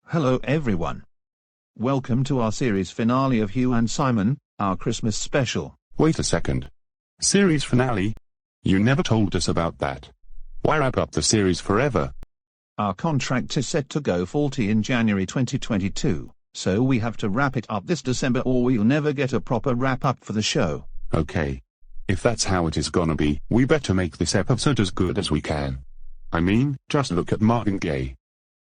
Hello everyone. Welcome to our series finale of Hugh and Simon, our Christmas special. Wait a second. Series finale? You never told us about that. Why wrap up the series forever? Our contract is set to go 40 in January 2022, so we have to wrap it up this December or we'll never get a proper wrap-up for the show. Okay. If that's how it is gonna be, we better make this episode as good as we can. I mean, just look at Marvin Gaye.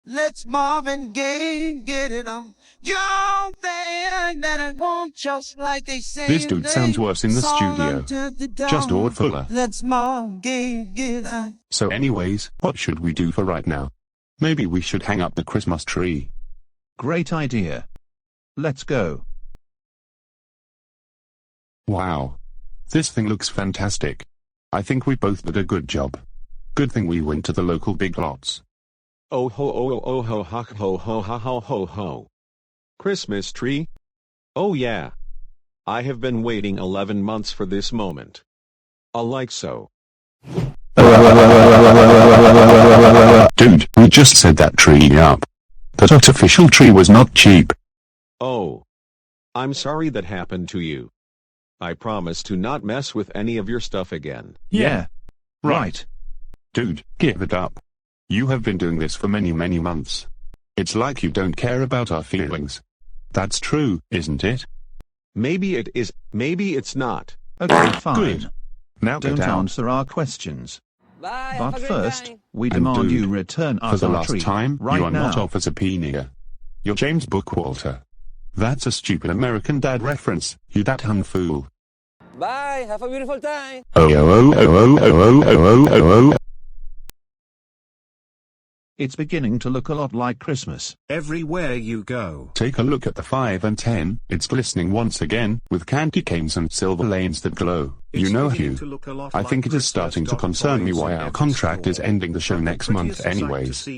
Let's Marvin Gaye get it on. Your thing that I want, just like they say. This dude sounds worse in the studio. Just awfuler. Let's Marvin Gaye get on. So anyways, what should we do for right now? Maybe we should hang up the Christmas tree. Great idea. Let's go. Wow. This thing looks fantastic. I think we both did a good job. Good thing we went to the local Big Lots. Oh ho oh oh ho ha ho ho ha ho ho ho. Christmas tree? Oh yeah. I have been waiting 11 months for this moment. Like so. Dude, we just set that tree up. That artificial tree was not cheap. Oh. I'm sorry that happened to you. I promise to not mess with any of your stuff again. Yeah. Right. Dude, give it up. You have been doing this for many months. It's like you don't care about our feelings. That's true, isn't it? Maybe it is, maybe it's not. Okay, fine. Good. Now Don't get out. answer our questions. Bye, But have a great first, time. we And demand dude, you return For us the our last tree time, right you are now. not off as a peenia. You're James Bookwalter. That's a stupid American Dad reference, you that fool. Bye, have a beautiful time. It's beginning to look a lot like Christmas. Everywhere you go. Take a look at the 5 and 10, it's glistening once again, with candy canes and silver lanes that glow. You know, Hugh, I think it is starting to concern me why our contract is ending the show next month anyways.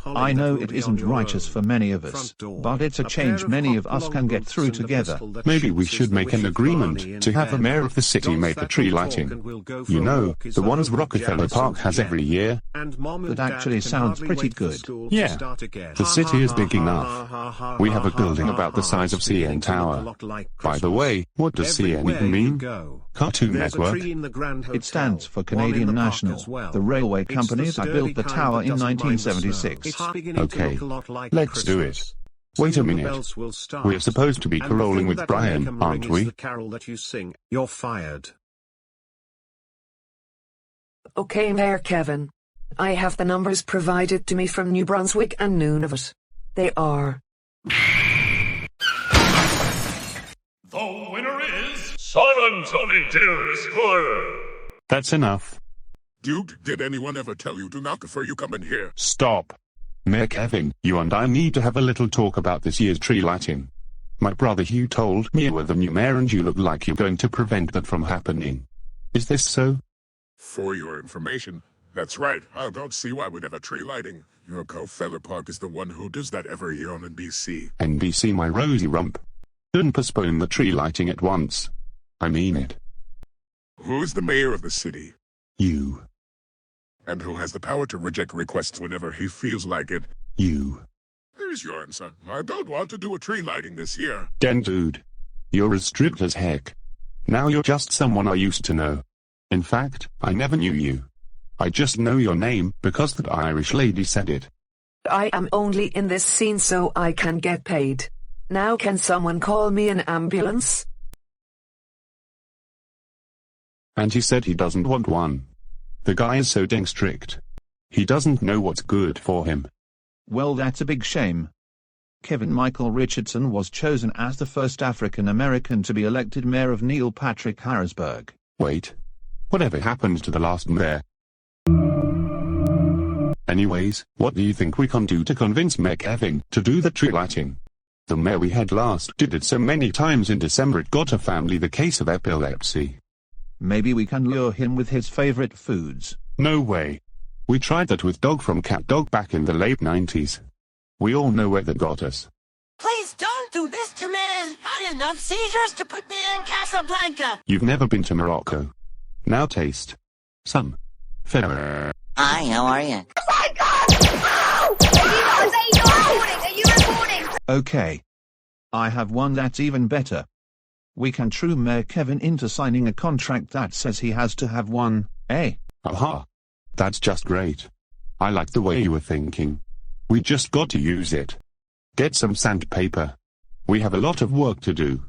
I know it isn't righteous for many of us, but it's a change many of us can get through together. Maybe we should make an agreement to have the mayor of the city make the tree lighting. You know, the ones Rockefeller Park has every year. That actually sounds pretty good. Yeah, the city is big enough. We have a building about the size of CN Tower. By the way, what does CN even mean? Cartoon Network? It stands for Canadian National, the railway company that built the tower in 1976. Okay, let's do it. Wait a minute. We're supposed to be caroling with Brian, aren't we? You're fired. Okay, Mayor Kevin. I have the numbers provided to me from New Brunswick and Nunavut. They are... The winner is Simon Tony Taylor. That's enough. Dude, did anyone ever tell you to knock before you come in here? Stop. Mayor Kevin, you and I need to have a little talk about this year's tree lighting. My brother Hugh told me you were the new mayor and you look like you're going to prevent that from happening. Is this so? For your information, that's right. I don't see why we'd have a tree lighting. Your Rockefeller Park is the one who does that every year on NBC. NBC, my rosy rump. Don't postpone the tree lighting at once. I mean it. Who's the mayor of the city? You. And who has the power to reject requests whenever he feels like it? You. There's your answer. I don't want to do a tree lighting this year. Den dude. You're as strict as heck. Now you're just someone I used to know. In fact, I never knew you. I just know your name because that Irish lady said it. I am only in this scene so I can get paid. Now can someone call me an ambulance? And he said he doesn't want one. The guy is so dang strict. He doesn't know what's good for him. Well, that's a big shame. Kevin Michael Richardson was chosen as the first African American to be elected mayor of Neil Patrick Harrisburg. Wait. Whatever happened to the last mayor? Anyways, what do you think we can do to convince Mayor Kevin to do the tree lighting? The mayor we had last did it so many times in December it got a family the case of epilepsy. Maybe we can lure him with his favorite foods. No way. We tried that with Dog from Cat Dog back in the late 90s. We all know where that got us. Please don't do this to me. I had enough seizures to put me in Casablanca. You've never been to Morocco. Now taste some feta. Hi, how are you? Oh my God! Ow! Are you recording? Are you recording? Okay. I have one that's even better. We can true Mayor Kevin into signing a contract that says he has to have one, eh? Aha. That's just great. I like the way you were thinking. We just got to use it. Get some sandpaper. We have a lot of work to do.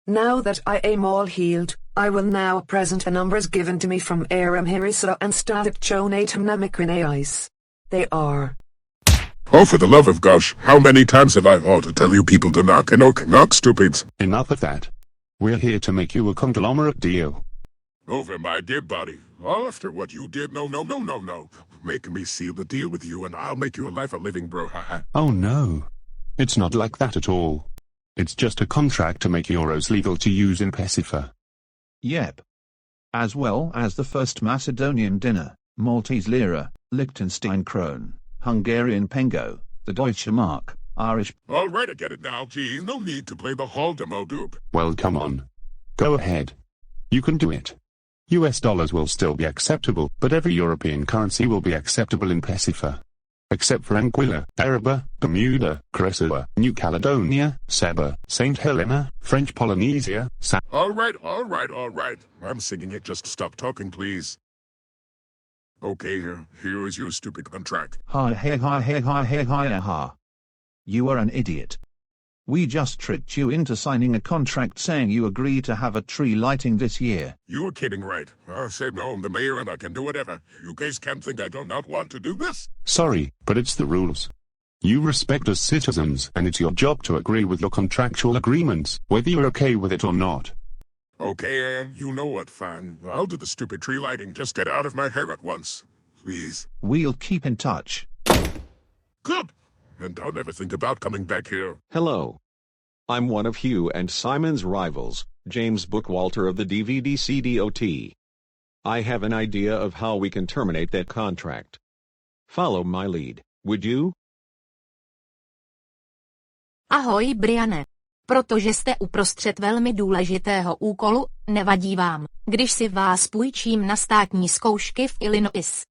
Now that I am all healed, I will now present the numbers given to me from Aram Harissa and Static Chonatum Namikrineis. They are... Oh, for the love of gosh, how many times have I ought to tell you people to knock, stupids? Enough of that. We're here to make you a conglomerate deal. Over my dear body. All after what you did, no. Making me seal the deal with you and I'll make your life a living, bro, haha. Oh no. It's not like that at all. It's just a contract to make euros legal to use in Pacifica. Yep. As well as the first Macedonian dinner, Maltese lira, Liechtenstein krone, Hungarian pengo, the Deutsche Mark, Irish... Alright, I get it now, geez, no need to play the hall demo dupe. Well, come on. Go ahead. You can do it. US dollars will still be acceptable, but every European currency will be acceptable in Pacifica. Except for Anguilla, Aruba, Bermuda, Curaçao, New Caledonia, Saba, St. Helena, French Polynesia, Alright. I'm singing it, just stop talking, please. Okay, here is your stupid contract. Ha. You are an idiot. We just tricked you into signing a contract saying you agree to have a tree lighting this year. You were kidding, right? I said no, I'm the mayor and I can do whatever. You guys can't think I do not want to do this. Sorry, but it's the rules. You respect us citizens, and it's your job to agree with your contractual agreements, whether you're okay with it or not. Okay, you know what, fine. I'll do the stupid tree lighting, just get out of my hair at once. Please. We'll keep in touch. Good. And I'll never think about coming back here. Hello. I'm one of Hugh and Simon's rivals, James Bookwalter of the DVD CDOT. I have an idea of how we can terminate that contract. Follow my lead, would you? Ahoj, Briane. Protože jste uprostřed velmi důležitého úkolu, nevadí vám, když si vás půjčím na státní zkoušky v Illinois.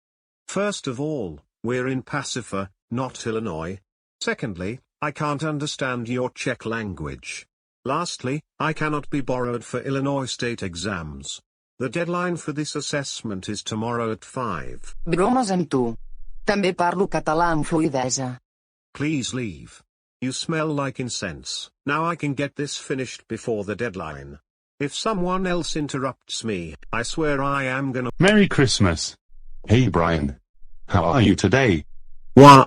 First of all, we're in Pacifica, not Illinois. Secondly, I can't understand your Czech language. Lastly, I cannot be borrowed for Illinois state exams. The deadline for this assessment is tomorrow at 5. Bromes amb tu. També parlo català amb fluïdesa. Please leave. You smell like incense. Now I can get this finished before the deadline. If someone else interrupts me, I swear I am gonna... Merry Christmas. Hey Brian. How are you today? What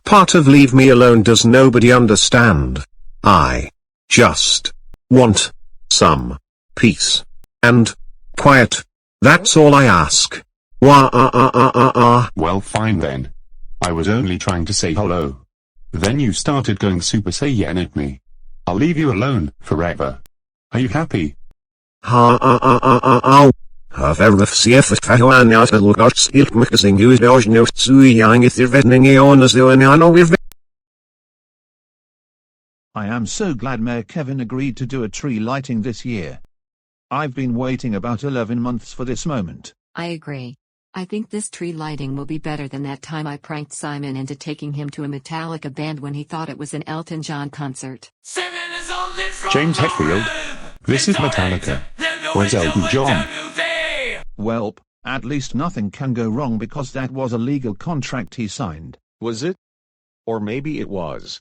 part of leave me alone does nobody understand? I just want some peace and quiet. That's all I ask. Well, fine then. I was only trying to say hello. Then you started going Super Saiyan at me. I'll leave you alone forever. Are you happy? I am so glad Mayor Kevin agreed to do a tree lighting this year. I've been waiting about 11 months for this moment. I agree. I think this tree lighting will be better than that time I pranked Simon into taking him to a Metallica band when he thought it was an Elton John concert. James Hetfield. This is Metallica. Where's Elton John? Welp, at least nothing can go wrong because that was a legal contract he signed. Was it? Or maybe it was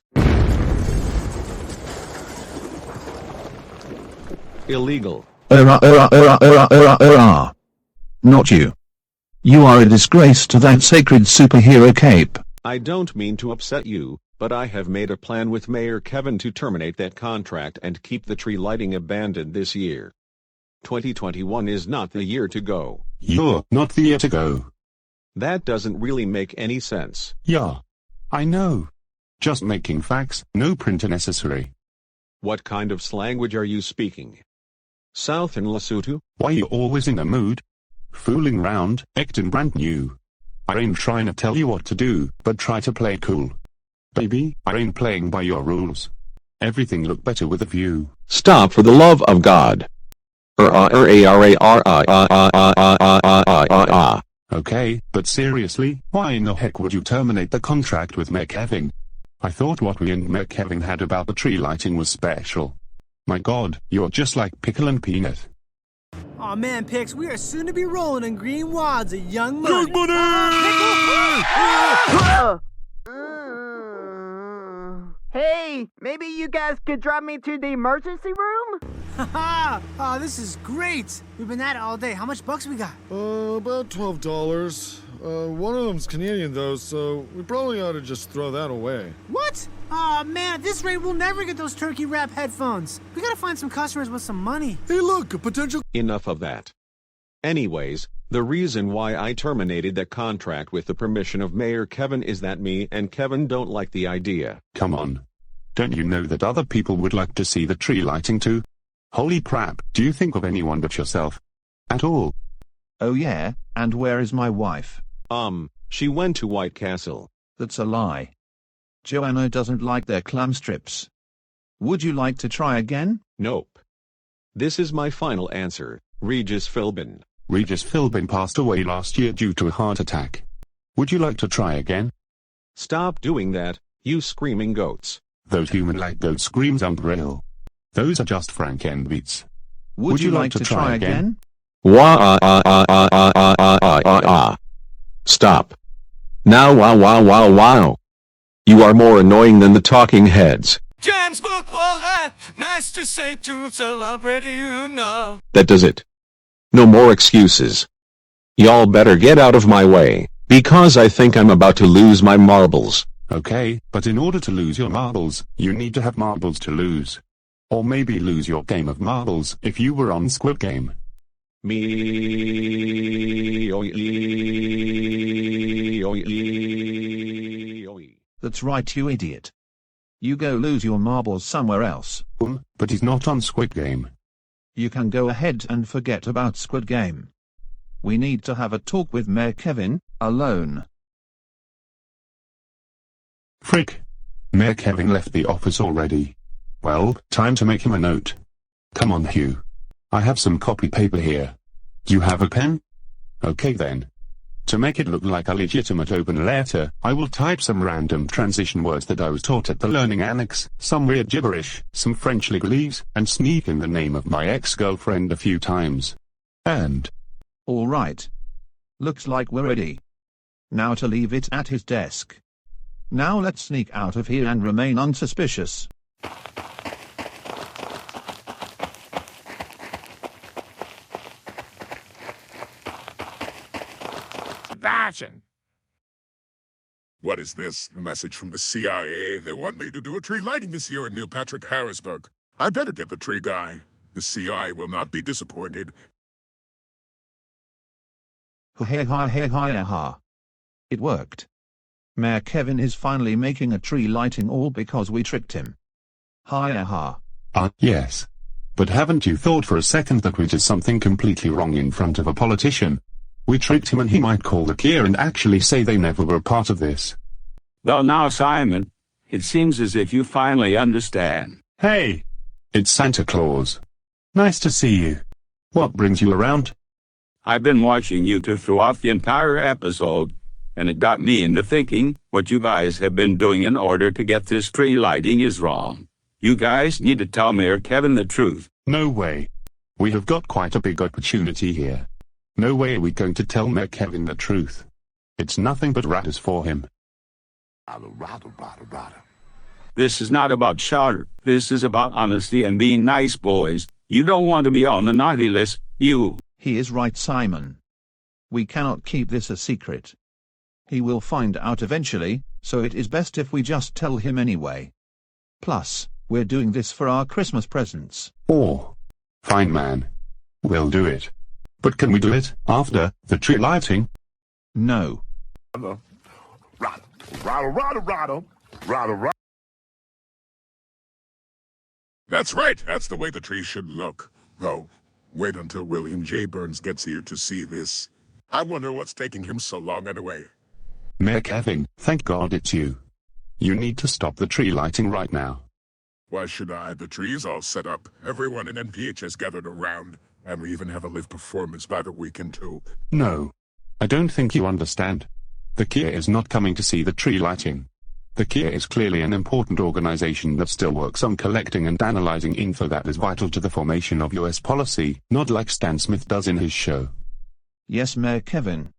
illegal. Not you. You are a disgrace to that sacred superhero cape. I don't mean to upset you, but I have made a plan with Mayor Kevin to terminate that contract and keep the tree lighting abandoned this year. 2021 is not the year to go. You're not the year to go. That doesn't really make any sense. Yeah. I know. Just making facts, no printer necessary. What kind of language are you speaking? Southern Lesotho? Why you always in a mood? Fooling round, acting brand new. I ain't trying to tell you what to do, but try to play cool. Baby, I ain't playing by your rules. Everything look better with a view. Stop for the love of God. Okay, but seriously, why in the heck would you terminate the contract with Mayor Kevin? I thought what we and Mayor Kevin had about the tree lighting was special. My god, you're just like Pickle and Peanut. Aw man, Pix, we are soon to be rolling in green wads of young money. Young money! Hey, maybe you guys could drop me to the emergency room? Haha! Oh, this is great. We've been at it all day. How much bucks we got? About $12. One of them's Canadian though, so we probably ought to just throw that away. What? Oh man, at this rate we'll never get those turkey wrap headphones. We gotta find some customers with some money. Hey look, a potential— Enough of that. Anyways, the reason why I terminated that contract with the permission of Mayor Kevin is that me and Kevin don't like the idea. Come on. Don't you know that other people would like to see the tree lighting too? Holy crap, do you think of anyone but yourself? At all? Oh yeah, and where is my wife? She went to White Castle. That's a lie. Joanna doesn't like their clam strips. Would you like to try again? Nope. This is my final answer, Regis Philbin. Regis Philbin passed away last year due to a heart attack. Would you like to try again? Stop doing that, you screaming goats. Those human-like goat screams aren't real. Those are just Franken beats. Would you like to try again? Stop. Now wow. You are more annoying than the talking heads. James Bookworm, nice to say to celebrity, you know. That does it. No more excuses. Y'all better get out of my way, because I think I'm about to lose my marbles. Okay, but in order to lose your marbles, you need to have marbles to lose. Or maybe lose your game of marbles if you were on Squid Game. That's right, you idiot. You go lose your marbles somewhere else. But he's not on Squid Game. You can go ahead and forget about Squid Game. We need to have a talk with Mayor Kevin, alone. Frick. Mayor Kevin left the office already. Well, time to make him a note. Come on, Hugh. I have some copy paper here. Do you have a pen? Okay then. To make it look like a legitimate open letter, I will type some random transition words that I was taught at the learning annex, some weird gibberish, some French legalese, and sneak in the name of my ex-girlfriend a few times. And... All right. Looks like we're ready. Now to leave it at his desk. Now let's sneak out of here and remain unsuspicious. Fashion. What is this? A message from the CIA? They want me to do a tree lighting this year in Neil Patrick Harrisburg. I better get the tree guy. The CIA will not be disappointed. Ha. It worked. Mayor Kevin is finally making a tree lighting all because we tricked him. Ha. Yes. But haven't you thought for a second that we did something completely wrong in front of a politician? We tricked him and he might call the Kia and actually say they never were part of this. Well now, Simon, it seems as if you finally understand. Hey! It's Santa Claus. Nice to see you. What brings you around? I've been watching you two throughout the entire episode, and it got me into thinking what you guys have been doing in order to get this tree lighting is wrong. You guys need to tell Mayor Kevin the truth. No way. We have got quite a big opportunity here. No way are we going to tell Mayor Kevin the truth. It's nothing but ratters for him. This is not about shouter. This is about honesty and being nice, boys. You don't want to be on the naughty list, you. He is right, Simon. We cannot keep this a secret. He will find out eventually, so it is best if we just tell him anyway. Plus, we're doing this for our Christmas presents. Oh. Fine, man. We'll do it. But can we do it after the tree lighting? No. That's right. That's the way the tree should look. Oh, wait until William J. Burns gets here to see this. I wonder what's taking him so long anyway. Mayor Kevin, thank God it's you. You need to stop the tree lighting right now. Why should I? The tree's all set up. Everyone in NPH has gathered around. And we even have a live performance by the weekend too. No. I don't think you understand. The Kia is not coming to see the tree lighting. The Kia is clearly an important organization that still works on collecting and analyzing info that is vital to the formation of US policy, not like Stan Smith does in his show. Yes, Mayor Kevin.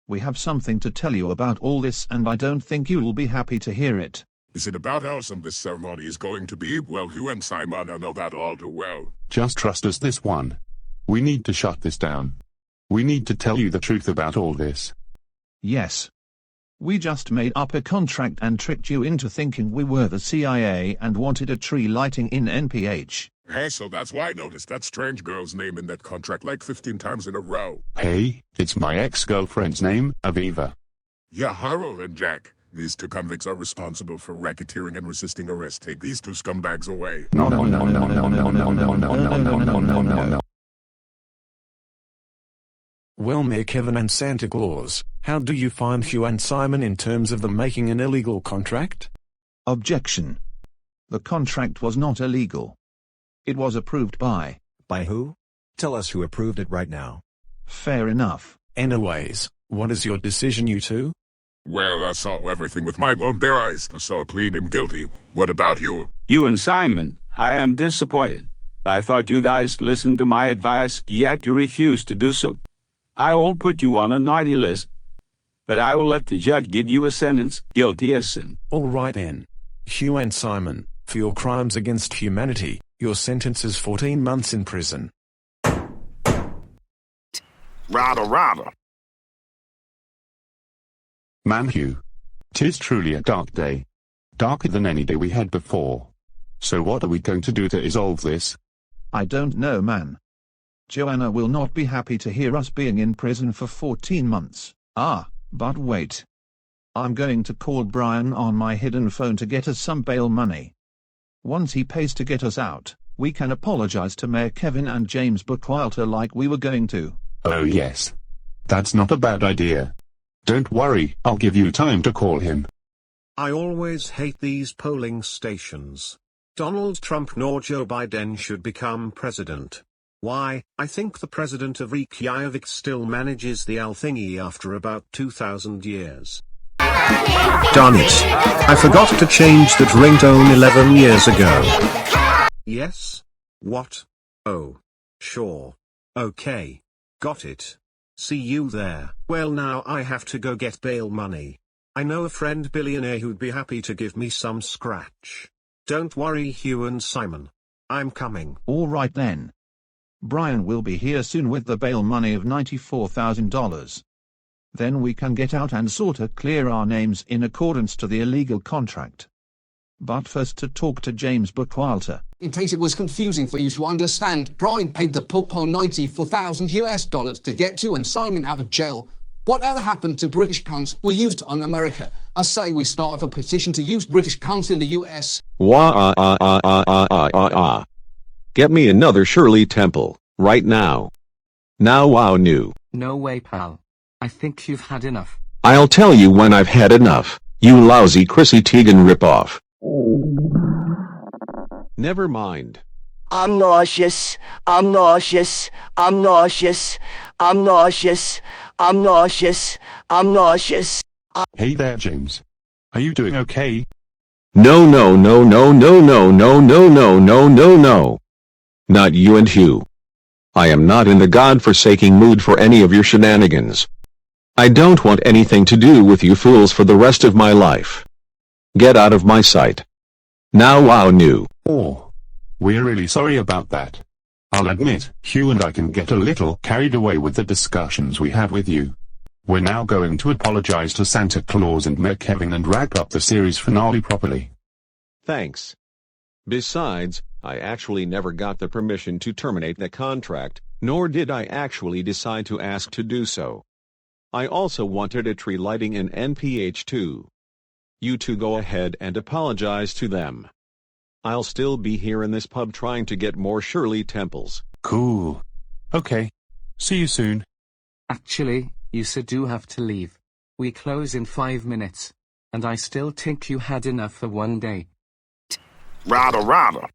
We have something to tell you about all this, and I don't think you'll be happy to hear it. Is it about how awesome this ceremony is going to be? Well, Hugh and Simon, I know that all too well. Just trust us this one. We need to shut this down. We need to tell you the truth about all this. Yes. We just made up a contract and tricked you into thinking we were the CIA and wanted a tree lighting in NPH. Hey, so that's why I noticed that strange girl's name in that contract like 15 times in a row. Hey, it's my ex-girlfriend's name, Aviva. Yeah, Harold and Jack. These two convicts are responsible for racketeering and resisting arrest. Take these two scumbags away. No. Well, Mayor Kevin and Santa Claus, how do you find Hugh and Simon in terms of them making an illegal contract? Objection. The contract was not illegal. It was approved by... By who? Tell us who approved it right now. Fair enough. Anyways, what is your decision, you two? Well, I saw everything with my own bare eyes, so I plead him guilty. What about you? You and Simon, I am disappointed. I thought you guys listened to my advice, yet you refuse to do so. I will put you on a naughty list, but I will let the judge give you a sentence, guilty as sin. All right then. Hugh and Simon, for your crimes against humanity, your sentence is 14 months in prison. Rather. Man, Hugh. 'Tis truly a dark day. Darker than any day we had before. So what are we going to do to resolve this? I don't know, man. Joanna will not be happy to hear us being in prison for 14 months. But wait. I'm going to call Brian on my hidden phone to get us some bail money. Once he pays to get us out, we can apologize to Mayor Kevin and James Bookwalter like we were going to. Oh yes. That's not a bad idea. Don't worry, I'll give you time to call him. I always hate these polling stations. Donald Trump nor Joe Biden should become president. Why? I think the president of Reykjavik still manages the Al thingy after about 2,000 years. Darn it. I forgot to change that ringtone 11 years ago. Yes? What? Oh. Sure. Okay. Got it. See you there. Well, now I have to go get bail money. I know a friend billionaire who'd be happy to give me some scratch. Don't worry, Hugh and Simon. I'm coming. All right then. Brian will be here soon with the bail money of $94,000. Then we can get out and sorta clear our names in accordance to the illegal contract. But first to talk to James Bookwalter. In case it was confusing for you to understand, Brian paid the Popo $94,000 to get you and Simon out of jail. Whatever happened to British cunts we used on America? I say we start a petition to use British cunts in the US. Get me another Shirley Temple, right now. Now wow new. No way, pal. I think you've had enough. I'll tell you when I've had enough, you lousy Chrissy Teigen ripoff. Never mind. I'm nauseous. I'm nauseous. I'm nauseous. I'm nauseous. I'm nauseous. I'm nauseous. Hey there, James. Are you doing okay? No. Not you and Hugh. I am not in the godforsaking mood for any of your shenanigans. I don't want anything to do with you fools for the rest of my life. Get out of my sight. Now wow new. Oh. We're really sorry about that. I'll admit, Hugh and I can get a little carried away with the discussions we have with you. We're now going to apologize to Santa Claus and Mayor Kevin and wrap up the series finale properly. Thanks. Besides, I actually never got the permission to terminate the contract, nor did I actually decide to ask to do so. I also wanted a tree lighting in NPH too. You two go ahead and apologize to them. I'll still be here in this pub trying to get more Shirley Temples. Cool. Okay. See you soon. Actually, you do have to leave. We close in 5 minutes. And I still think you had enough for one day. Rather.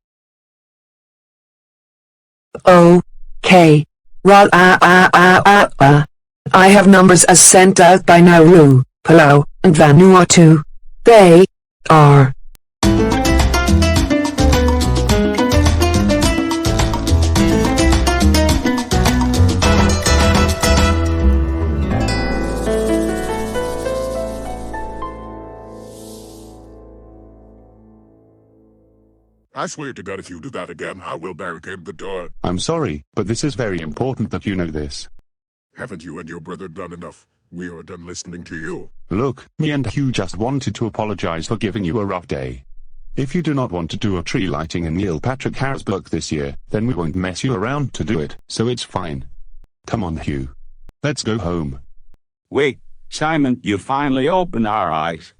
Oh, K. I have numbers as sent out by Nauru, Palau, and Vanuatu. They are I swear to God if you do that again, I will barricade the door. I'm sorry, but this is very important that you know this. Haven't you and your brother done enough? We are done listening to you. Look, me and Hugh just wanted to apologize for giving you a rough day. If you do not want to do a tree lighting in Neil Patrick Harrisburg this year, then we won't mess you around to do it, so it's fine. Come on, Hugh. Let's go home. Wait, Simon, you finally opened our eyes.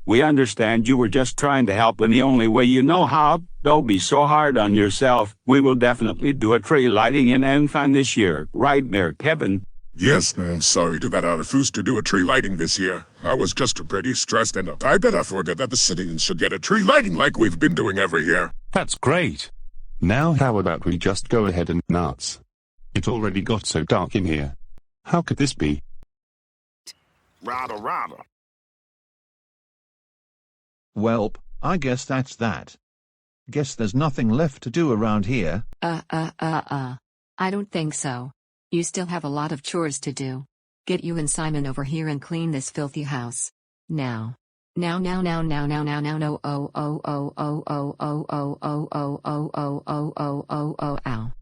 We understand you were just trying to help in the only way you know how. Don't be so hard on yourself. We will definitely do a tree lighting in Enfan this year. Right, Mayor Kevin? Yes, I'm sorry to that I refused to do a tree lighting this year. I was just pretty stressed and I bet I forgot that the citizens should get a tree lighting like we've been doing every year. That's great. Now how about we just go ahead and nuts? It already got so dark in here. How could this be? Rather. Welp, I guess that's that. Guess there's nothing left to do around here. I don't think so. You still have a lot of chores to do. Get you and Simon over here and clean this filthy house. Now. Now. Ow.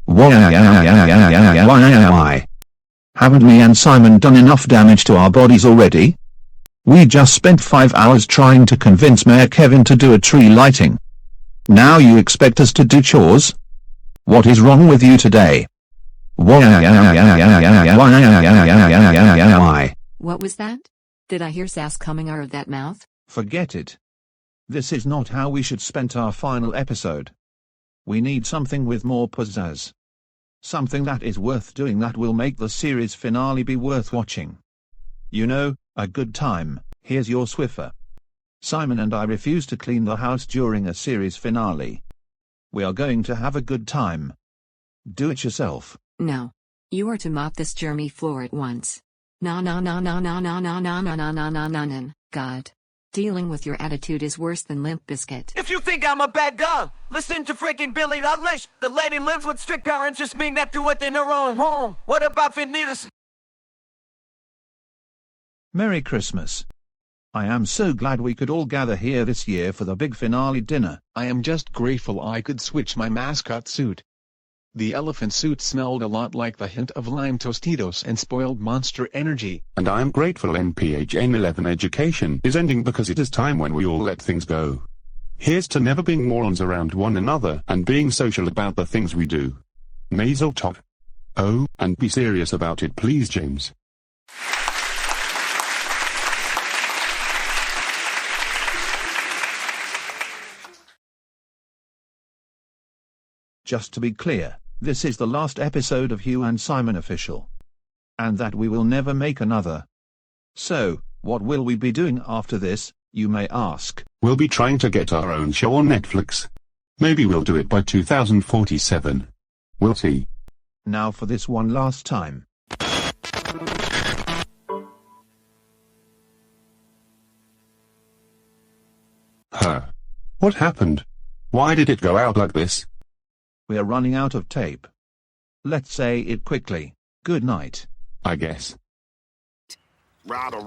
Why am I? Haven't me and Simon done enough damage to our bodies already? We just spent 5 hours trying to convince Mayor Kevin to do a tree lighting. Now you expect us to do chores? What is wrong with you today? What was that? Did I hear sass coming out of that mouth? Forget it. This is not how we should spend our final episode. We need something with more pizzazz. Something that is worth doing that will make the series finale be worth watching. You know, a good time. Here's your Swiffer. Simon and I refuse to clean the house during a series finale. We are going to have a good time. Do it yourself. No. You are to mop this germy floor at once. God. Dealing with your attitude is worse than Limp Bizkit. If you think I'm a bad girl, listen to freaking Billie Eilish. The lady lives with strict parents, just mean that to it in her own home. What about Venitas? Merry Christmas. I am so glad we could all gather here this year for the big finale dinner. I am just grateful I could switch my mascot suit. The elephant suit smelled a lot like the hint of lime Tostitos and spoiled Monster Energy. And I am grateful NPHN 11 education is ending because it is time when we all let things go. Here's to never being morons around one another and being social about the things we do. Mazel tov. Oh, and be serious about it please, James. Just to be clear, this is the last episode of Hugh and Simon Official. And that we will never make another. So, what will we be doing after this, you may ask? We'll be trying to get our own show on Netflix. Maybe we'll do it by 2047. We'll see. Now for this one last time. What happened? Why did it go out like this? We are running out of tape. Let's say it quickly. Good night. I guess. Rather.